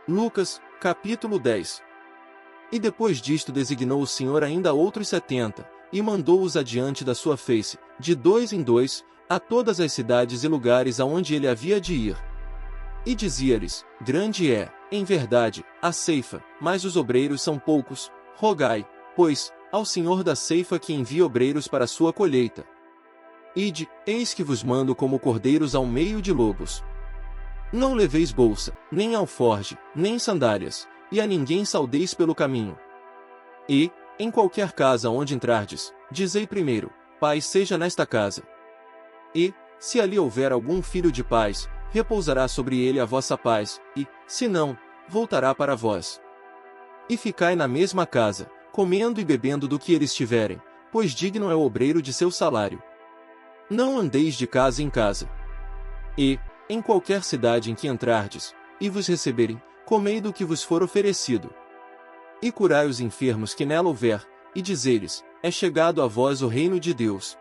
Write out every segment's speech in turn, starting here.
Lucas, capítulo 10. E depois disto designou o Senhor ainda outros 70, e mandou-os adiante da sua face, de 2 em 2, a todas as cidades e lugares aonde ele havia de ir. E dizia-lhes: grande é, em verdade, a ceifa, mas os obreiros são poucos. Rogai, pois, ao Senhor da ceifa que envie obreiros para a sua colheita. Ide, eis que vos mando como cordeiros ao meio de lobos. Não leveis bolsa, nem alforge, nem sandálias, e a ninguém saudeis pelo caminho. E, em qualquer casa onde entrardes, dizei primeiro: paz seja nesta casa. E, se ali houver algum filho de paz, repousará sobre ele a vossa paz, e, se não, voltará para vós. E ficai na mesma casa, comendo e bebendo do que eles tiverem, pois digno é o obreiro de seu salário. Não andeis de casa em casa. E, em qualquer cidade em que entrardes, e vos receberem, comei do que vos for oferecido. E curai os enfermos que nela houver, e dizei-lhes: é chegado a vós o reino de Deus.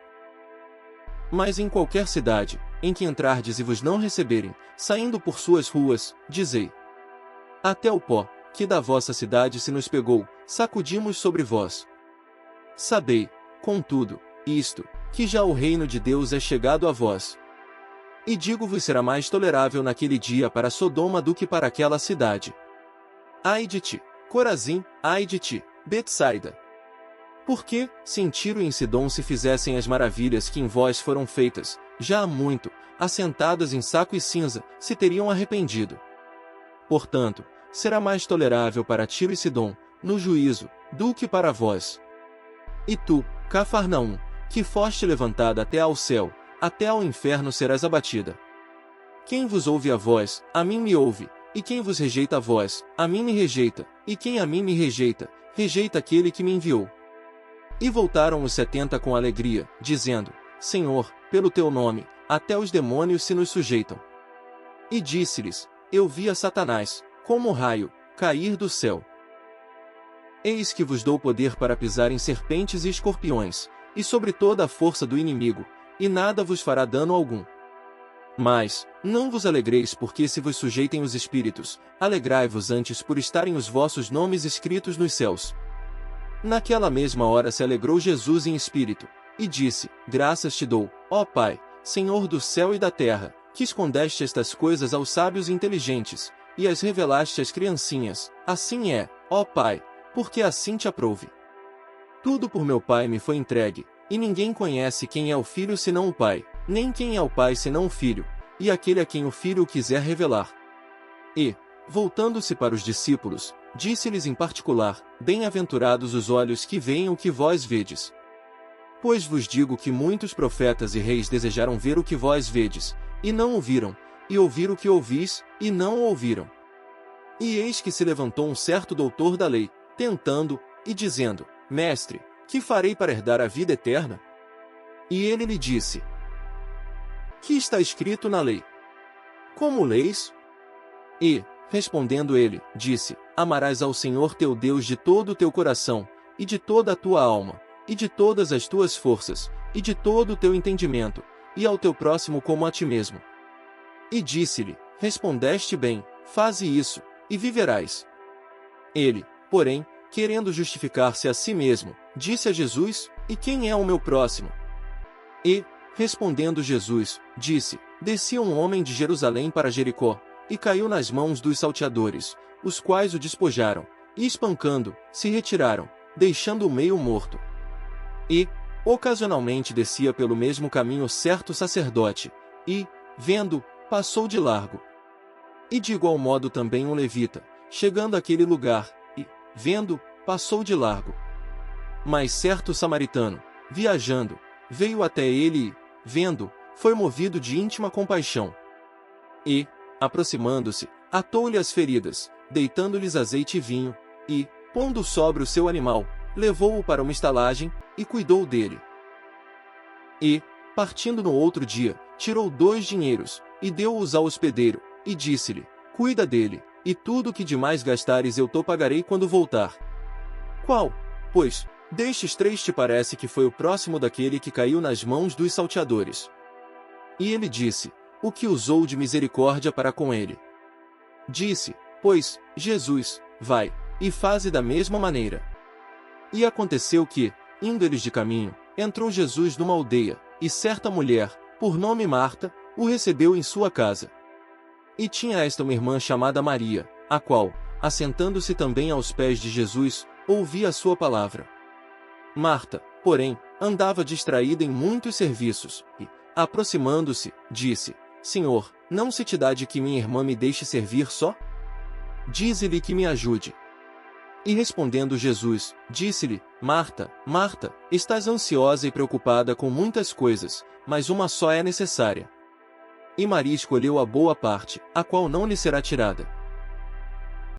Mas em qualquer cidade, em que entrardes e vos não receberem, saindo por suas ruas, dizei: até o pó, que da vossa cidade se nos pegou, sacudimos sobre vós. Sabei, contudo, isto, que já o reino de Deus é chegado a vós. E digo-vos: será mais tolerável naquele dia para Sodoma do que para aquela cidade. Ai de ti, Corazim, ai de ti, Betsaida! Porque, se em Tiro e em Sidom se fizessem as maravilhas que em vós foram feitas, já há muito, assentadas em saco e cinza, se teriam arrependido. Portanto, será mais tolerável para Tiro e Sidom, no juízo, do que para vós. E tu, Cafarnaum, que foste levantada até ao céu, até ao inferno serás abatida. Quem vos ouve a vós, a mim me ouve, e quem vos rejeita a vós, a mim me rejeita, e quem a mim me rejeita, rejeita aquele que me enviou. E voltaram os 70 com alegria, dizendo: Senhor, pelo teu nome, até os demônios se nos sujeitam. E disse-lhes: eu vi a Satanás, como raio, cair do céu. Eis que vos dou poder para pisar em serpentes e escorpiões, e sobre toda a força do inimigo, e nada vos fará dano algum. Mas, não vos alegreis porque se vos sujeitem os espíritos, alegrai-vos antes por estarem os vossos nomes escritos nos céus. Naquela mesma hora se alegrou Jesus em espírito, e disse: graças te dou, ó Pai, Senhor do céu e da terra, que escondeste estas coisas aos sábios e inteligentes, e as revelaste às criancinhas. Assim é, ó Pai, porque assim te aprouve. Tudo por meu Pai me foi entregue, e ninguém conhece quem é o Filho senão o Pai, nem quem é o Pai senão o Filho, e aquele a quem o Filho o quiser revelar. E, voltando-se para os discípulos, disse-lhes em particular: bem-aventurados os olhos que veem o que vós vedes. Pois vos digo que muitos profetas e reis desejaram ver o que vós vedes, e não o viram, e ouvir o que ouvis, e não o ouviram. E eis que se levantou um certo doutor da lei, tentando, e dizendo: Mestre, que farei para herdar a vida eterna? E ele lhe disse: que está escrito na lei? Como leis? E, respondendo ele, disse: amarás ao Senhor teu Deus de todo o teu coração, e de toda a tua alma, e de todas as tuas forças, e de todo o teu entendimento, e ao teu próximo como a ti mesmo. E disse-lhe: respondeste bem, faze isso, e viverás. Ele, porém, querendo justificar-se a si mesmo, disse a Jesus: e quem é o meu próximo? E, respondendo Jesus, disse: descia um homem de Jerusalém para Jericó, e caiu nas mãos dos salteadores, os quais o despojaram, e espancando, se retiraram, deixando-o meio morto. E, ocasionalmente descia pelo mesmo caminho certo sacerdote, e, vendo, passou de largo. E de igual modo também um levita, chegando àquele lugar, e, vendo, passou de largo. Mas certo samaritano, viajando, veio até ele e, vendo, foi movido de íntima compaixão. E, aproximando-se, atou-lhe as feridas, deitando-lhes azeite e vinho, e, pondo sobre o seu animal, levou-o para uma estalagem, e cuidou dele. E, partindo no outro dia, tirou 2 dinheiros, e deu-os ao hospedeiro, e disse-lhe: cuida dele, e tudo o que demais gastares eu te pagarei quando voltar. Qual, pois, destes 3 te parece que foi o próximo daquele que caiu nas mãos dos salteadores? E ele disse: o que usou de misericórdia para com ele. Disse, Pois, Jesus, vai, e faze da mesma maneira. E aconteceu que, indo eles de caminho, entrou Jesus numa aldeia, e certa mulher, por nome Marta, o recebeu em sua casa. E tinha esta uma irmã chamada Maria, a qual, assentando-se também aos pés de Jesus, ouvia a sua palavra. Marta, porém, andava distraída em muitos serviços, e, aproximando-se, disse: Senhor, não se te dá de que minha irmã me deixe servir só? Dize-lhe que me ajude. E respondendo Jesus, disse-lhe: Marta, Marta, estás ansiosa e preocupada com muitas coisas, mas uma só é necessária. E Maria escolheu a boa parte, a qual não lhe será tirada.